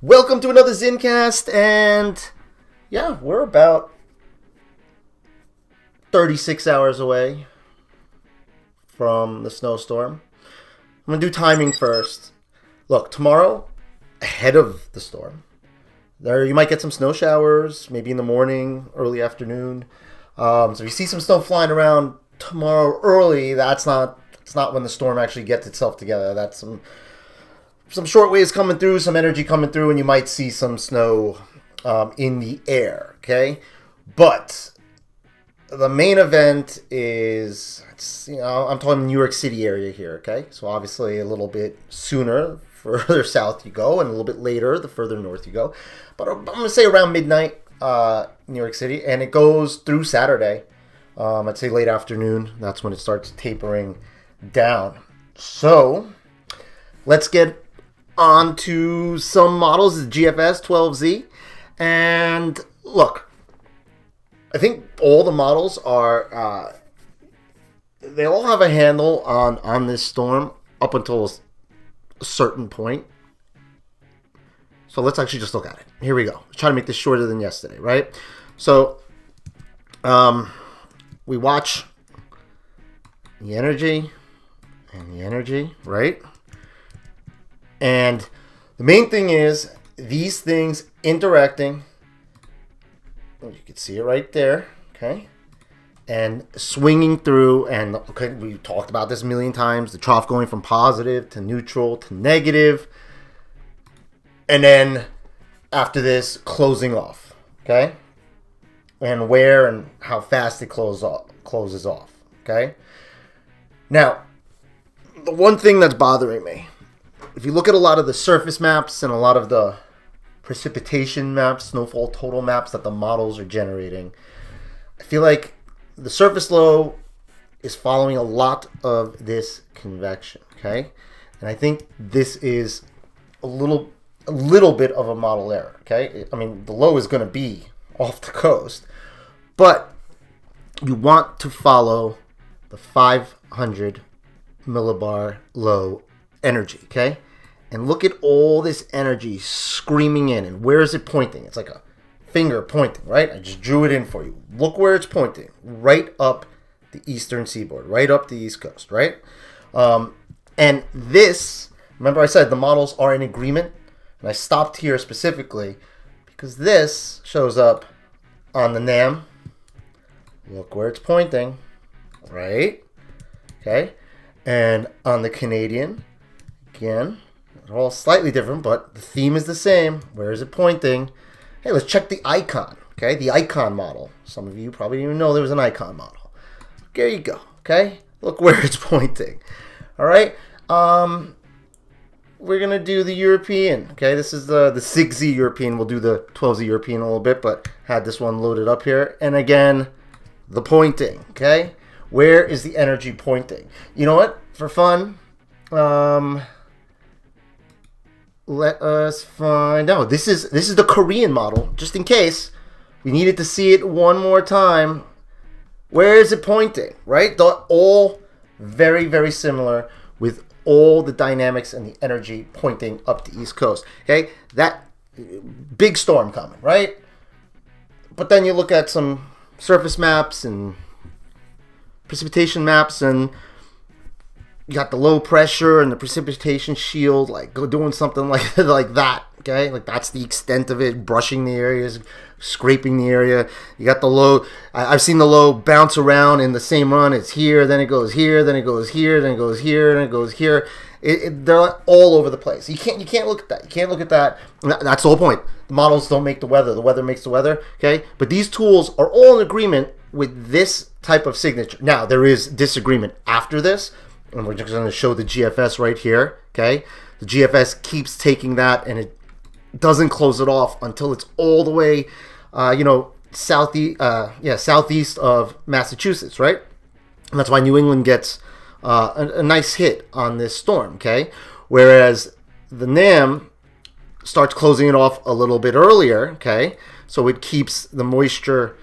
Welcome to another Zincast, and yeah, we're about 36 hours away from the snowstorm. I'm going to do timing first. Look, tomorrow, ahead of the storm, there you might get some snow showers, maybe in the morning, early afternoon. So if you see some snow flying around tomorrow early, it's not when the storm actually gets itself together. That's some short waves coming through, some energy coming through, and you might see some snow in the air, okay? But the main event is, I'm talking New York City area here, okay? So obviously a little bit sooner, further south you go, and a little bit later, the further north you go. But I'm going to say around midnight, New York City, and it goes through Saturday. I'd say late afternoon. That's when it starts tapering down. So let's get on to some models, the GFS 12Z. And look, I think all the models are, they all have a handle on this storm up until a certain point. So let's actually just look at it. Here we go. Let's try to make this shorter than yesterday, right? So we watch the energy and the energy, right? And the main thing is these things interacting. You can see it right there, okay? And swinging through, and okay, we talked about this a million times, the trough going from positive to neutral to negative. And then after this, closing off, okay? And where and how fast it closes off, okay? Now, the one thing that's bothering me, if you look at a lot of the surface maps and a lot of the precipitation maps, snowfall total maps that the models are generating, I feel like the surface low is following a lot of this convection, okay? And I think this is a little bit of a model error, okay? I mean, the low is going to be off the coast, but you want to follow the 500 millibar low energy, okay? And look at all this energy screaming in, and where is it pointing? It's like a finger pointing, right? I just drew it in for you. Look where it's pointing, right up the eastern seaboard, right up the east coast, right? And this, remember I said the models are in agreement, and I stopped here specifically because this shows up on the NAM. Look where it's pointing, right? Okay, and on the Canadian, again, they're all slightly different, but the theme is the same. Where is it pointing? Hey, let's check the icon, okay? The icon model. Some of you probably didn't even know there was an icon model. There you go, okay? Look where it's pointing, all right? We're going to do the European, okay? This is the 6Z European. We'll do the 12Z European in a little bit, but had this one loaded up here. And again, the pointing, okay? Where is the energy pointing? You know what? For fun, let us find out. This is the Korean model, just in case we needed to see it one more time. Where is it pointing, right? They're all very, very similar with all the dynamics and the energy pointing up the East Coast, okay? That big storm coming, right? But then you look at some surface maps and precipitation maps, and you got the low pressure and the precipitation shield, like doing something like that, okay? Like that's the extent of it, brushing the areas, scraping the area. You got the low. I've seen the low bounce around in the same run. It's here, then it goes here, then it goes here, then it goes here, then it goes here. They're all over the place. You can't look at that. You can't look at that. That's the whole point. The models don't make the weather. The weather makes the weather, okay? But these tools are all in agreement with this type of signature. Now, there is disagreement after this, and we're just going to show the GFS right here, okay? The GFS keeps taking that, and it doesn't close it off until it's all the way, southeast of Massachusetts, right? And that's why New England gets a nice hit on this storm, okay? Whereas the NAM starts closing it off a little bit earlier, okay? So it keeps the moisture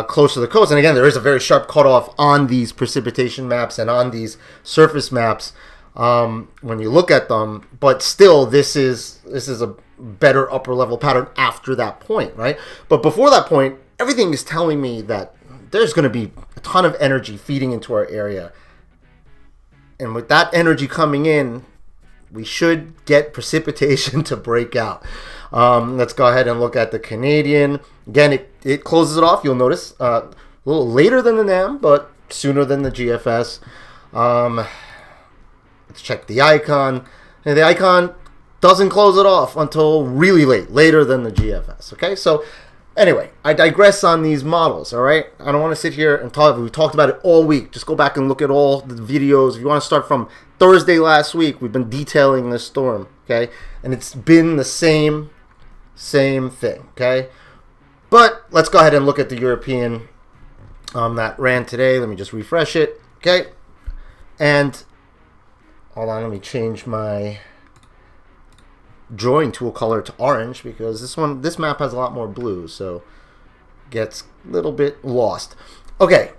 close to the coast. And again, there is a very sharp cutoff on these precipitation maps and on these surface maps when you look at them. But still, this is a better upper level pattern after that point, right? But before that point, everything is telling me that there's going to be a ton of energy feeding into our area. And with that energy coming in, we should get precipitation to break out. Let's go ahead and look at the Canadian. Again, it closes it off. You'll notice a little later than the NAM, but sooner than the GFS. Let's check the icon. And the icon doesn't close it off until really late, later than the GFS. Okay, so anyway, I digress on these models, all right? I don't want to sit here and talk. We talked about it all week. Just go back and look at all the videos. If you want to start from Thursday last week, we've been detailing this storm, okay? And it's been the same thing, okay? But let's go ahead and look at the European that ran today. Let me just refresh it, okay? And hold on, let me change my drawing tool color to orange because this map has a lot more blue, so it gets a little bit lost. Okay,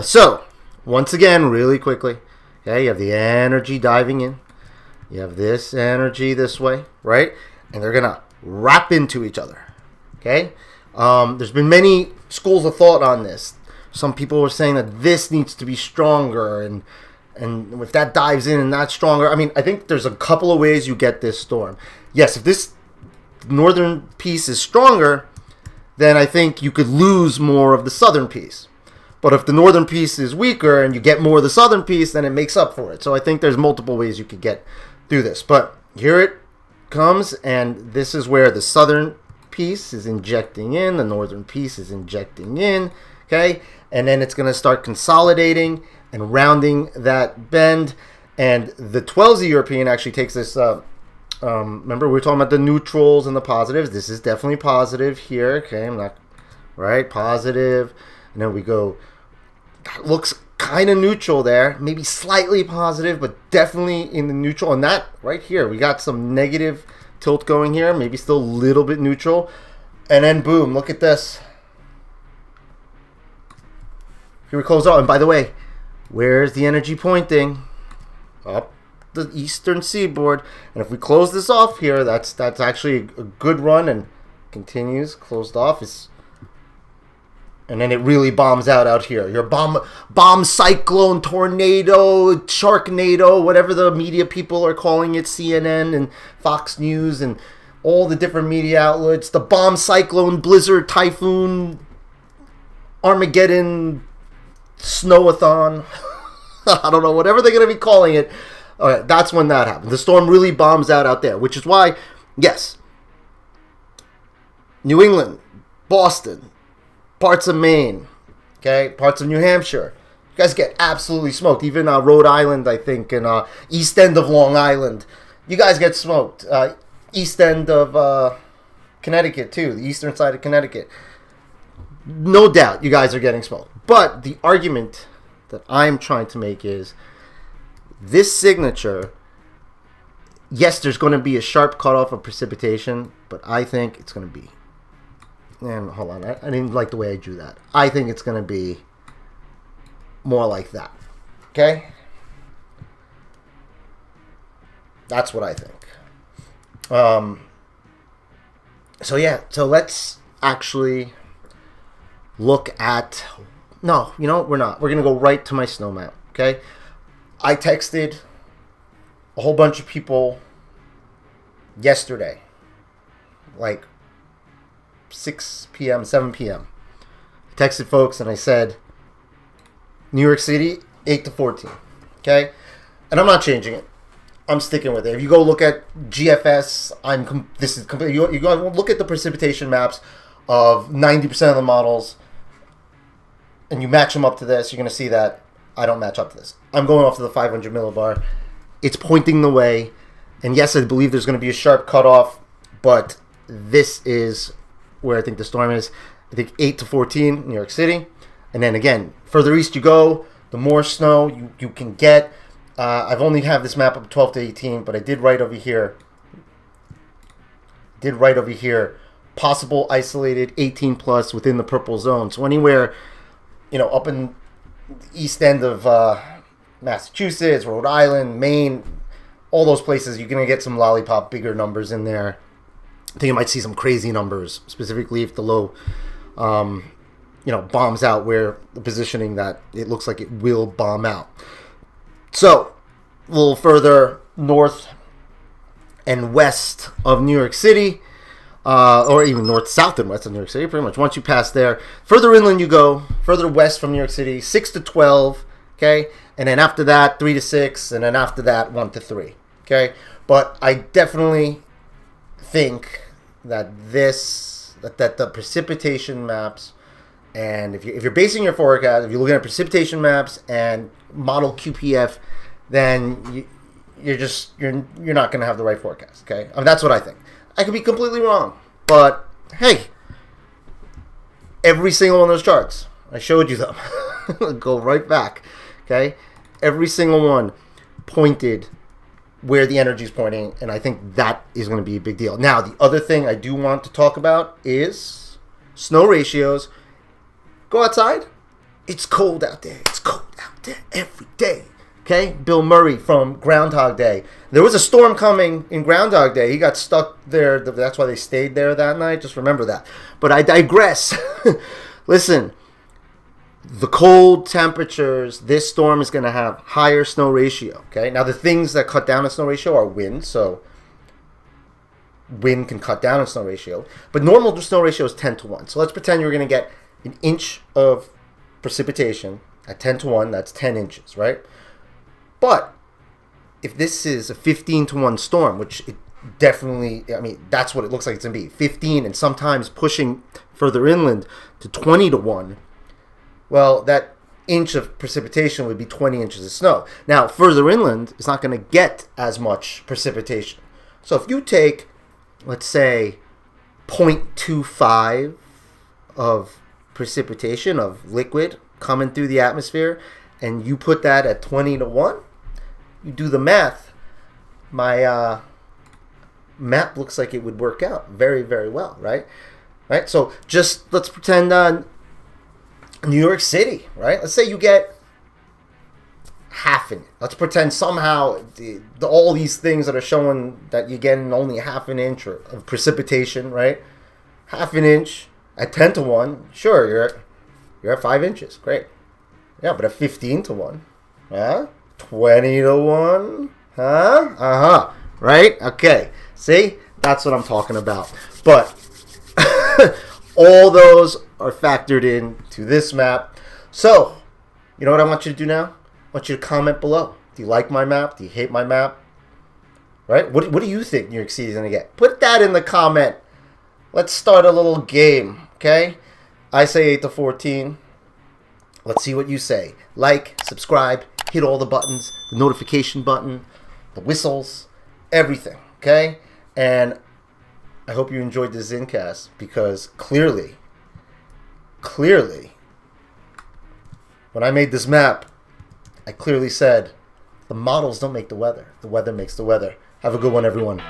so once again, really quickly, okay, you have the energy diving in, you have this energy this way, right? And they're gonna wrap into each other. Okay, there's been many schools of thought on this. Some people were saying that this needs to be stronger, and if that dives in and that's stronger, I mean, I think there's a couple of ways you get this storm. Yes, if this northern piece is stronger, then I think you could lose more of the southern piece. But if the northern piece is weaker and you get more of the southern piece, then it makes up for it. So I think there's multiple ways you could get through this. But here it comes, and this is where the southern piece is injecting in, the northern piece is injecting in, okay? And then it's going to start consolidating and rounding that bend. And the 12Z European actually takes this, remember we were talking about the neutrals and the positives. This is definitely positive here, okay? I'm not, right, positive. And then we go, that looks kind of neutral there, maybe slightly positive, but definitely in the neutral. And that right here, we got some negative tilt going here, maybe still a little bit neutral. And then boom, look at this. Here we close out. And by the way, where's the energy pointing? Up the eastern seaboard. And if we close this off here, that's actually a good run, and continues closed off. And then it really bombs out here. Your bomb cyclone, tornado, sharknado, whatever the media people are calling it, CNN and Fox News and all the different media outlets. The bomb cyclone, blizzard, typhoon, Armageddon, snowathon. I don't know, whatever they're going to be calling it. All right, that's when that happens. The storm really bombs out there, which is why, yes, New England, Boston, parts of Maine, okay, parts of New Hampshire, you guys get absolutely smoked. Even Rhode Island, I think, and east end of Long Island, you guys get smoked. East end of Connecticut, too, the eastern side of Connecticut. No doubt you guys are getting smoked. But the argument that I'm trying to make is this signature, yes, there's going to be a sharp cutoff of precipitation, but I think it's going to be, and hold on, I didn't like the way I drew that. I think it's going to be more like that. Okay? That's what I think. So yeah, so let's actually look at, no, you know what, we're not. We're going to go right to my snow map, okay? I texted a whole bunch of people yesterday, like 6 p.m., 7 p.m. I texted folks and I said, New York City, 8 to 14, okay? And I'm not changing it. I'm sticking with it. If you go look at GFS, this is complete. You go look at the precipitation maps of 90% of the models, and you match them up to this, you're going to see that I don't match up to this. I'm going off to the 500 millibar. It's pointing the way. And yes, I believe there's going to be a sharp cutoff, but this is where I think the storm is. I think 8 to 14, New York City. And then again, further east you go, the more snow you can get. I've only have this map up 12 to 18, but I did write over here. Possible isolated 18 plus within the purple zone. So anywhere, you know, up in the east end of Massachusetts, Rhode Island, Maine, all those places, you're going to get some lollipop bigger numbers in there. I think you might see some crazy numbers, specifically if the low, bombs out where the positioning that it looks like it will bomb out. So, a little further north and west of New York City, or even north, south, and west of New York City, pretty much. Once you pass there, further inland you go, further west from New York City, 6 to 12, okay? And then after that, 3 to 6, and then after that, 1 to 3, okay? But I definitely think that that the precipitation maps, and if you're basing your forecast, if you're looking at precipitation maps and model QPF, then you're not going to have the right forecast, okay? I mean, that's what I think. I could be completely wrong, but hey, every single one of those charts, I showed you them. Go right back, okay? Every single one pointed where the energy is pointing, and I think that is going to be a big deal. Now, the other thing I do want to talk about is snow ratios. Go outside. It's cold out there. It's cold out there every day. Okay? Bill Murray from Groundhog Day. There was a storm coming in Groundhog Day. He got stuck there. That's why they stayed there that night. Just remember that. But I digress. Listen, the cold temperatures, this storm is going to have higher snow ratio. Okay? Now, the things that cut down the snow ratio are wind. So, wind can cut down the snow ratio. But normal snow ratio is 10 to 1. So, let's pretend you're going to get an inch of precipitation at 10 to 1. That's 10 inches, right? But if this is a 15 to 1 storm, which it definitely, I mean, that's what it looks like it's going to be. 15 and sometimes pushing further inland to 20 to 1. Well, that inch of precipitation would be 20 inches of snow. Now, further inland, it's not going to get as much precipitation. So if you take, let's say, 0.25 of precipitation of liquid coming through the atmosphere, and you put that at 20 to 1, you do the math, my map looks like it would work out very, very well, right? Right? So just let's pretend New York City, right? Let's say you get half an inch. Let's pretend somehow all these things that are showing that you're getting only half an inch of precipitation, right? Half an inch at 10 to 1, sure, you're at 5 inches. Great. Yeah, but at 15 to 1, huh? 20 to 1, huh? Uh-huh. Right? Okay. See? That's what I'm talking about. But all those are factored into this map. So, you know what I want you to do now? I want you to comment below. Do you like my map? Do you hate my map? Right? What do you think New York City is going to get? Put that in the comment. Let's start a little game, okay? I say 8 to 14. Let's see what you say. Like, subscribe, hit all the buttons, the notification button, the whistles, everything, okay? And I hope you enjoyed this Zincast, because clearly, when I made this map, I clearly said the models don't make the weather. The weather makes the weather. Have a good one, everyone.